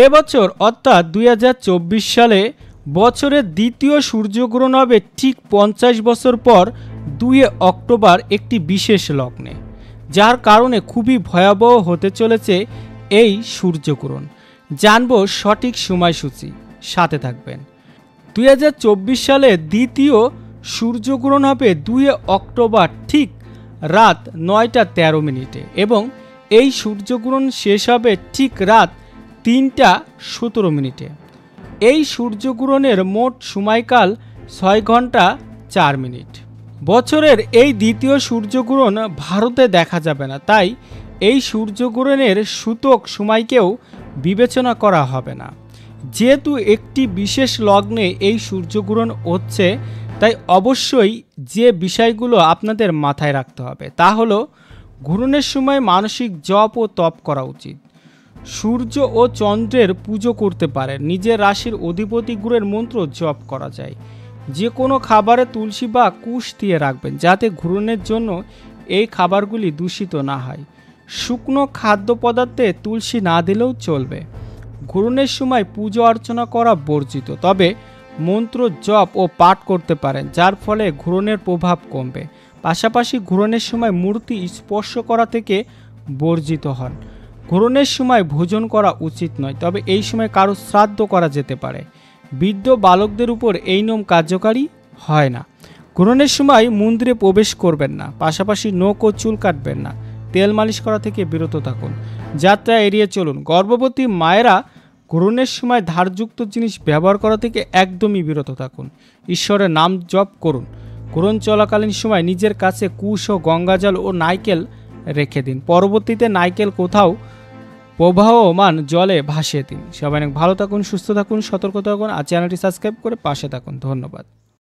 এবছর অর্থাৎ 2024 সালে বছরের দ্বিতীয় সূর্যগ্রহণ হবে ঠিক 50 বছর পর 2 অক্টোবর একটি বিশেষ লগ্নে, যার কারণে খুবই ভয়াবহ হতে চলেছে এই সূর্যগ্রহণ। জানব সঠিক সময়সূচি, সাথে থাকবেন। 2024 সালে দ্বিতীয় সূর্যগ্রহণ হবে 2 অক্টোবর ঠিক রাত 9টা 13 মিনিটে এবং এই সূর্যগ্রহণ শেষ হবে ঠিক রাত 3টা 17 মিনিটে। এই সূর্যগ্রহণের মোট সময়কাল 6 ঘন্টা 4 মিনিট। বছরের এই দ্বিতীয় সূর্যগ্রহণ ভারতে দেখা যাবে না, তাই এই সূর্যগ্রহণের সূতক সময়কেও বিবেচনা করা হবে না। যেহেতু একটি বিশেষ লগ্নে এই সূর্যগ্রহণ হচ্ছে, তাই অবশ্যই যে বিষয়গুলো আপনাদের মাথায় রাখতে হবে তা হলো গ্রহণের সময় মানসিক জপ ও তপ করা উচিত। সূর্য ও চন্দ্রের পুজো করতে পারেন। নিজের রাশির অধিপতি গ্রহের মন্ত্র জপ করা যায়। যে কোনো খাবারে তুলসী বা কুশ দিয়ে রাখবেন, যাতে গ্রহণের জন্য এই খাবারগুলি দূষিত না হয়। শুকনো খাদ্য পদার্থে তুলসী না দিলেও চলবে। গ্রহণের সময় পুজো অর্চনা করা বর্জিত, তবে মন্ত্র জপ ও পাঠ করতে পারেন, যার ফলে গ্রহণের প্রভাব কমবে। পাশাপাশি গ্রহণের সময় মূর্তি স্পর্শ করা থেকে বর্জিত হন। গ্রহণের সময় ভোজন করা উচিত নয়, তবে এই সময় কারো শ্রাদ্ধ করা যেতে পারে। বৃদ্ধ বালকদের উপর এই নিয়ম কার্যকারী হয় না। গ্রহণের সময় মন্দিরে প্রবেশ করবেন না, পাশাপাশি নখ ও চুল কাটবেন না। তেল মালিশ করা থেকে বিরত থাকুন। যাত্রা এড়িয়ে চলুন। গর্ভবতী মায়েরা গ্রহণের সময় ধারযুক্ত জিনিস ব্যবহার করা থেকে একদমই বিরত থাকুন। ঈশ্বরের নাম জপ করুন। গ্রহণ চলাকালীন সময় নিজের কাছে কুশ ও গঙ্গাজল ও নারকেল রেখে দিন। পরবর্তীতে নারকেল কোথাও প্রবাহমান জলে ভাসিয়ে দিন। সবাই অনেক ভালো থাকুন, সুস্থ থাকুন, সতর্ক থাকুন। আর চ্যানেলটি সাবস্ক্রাইব করে পাশে থাকুন। ধন্যবাদ।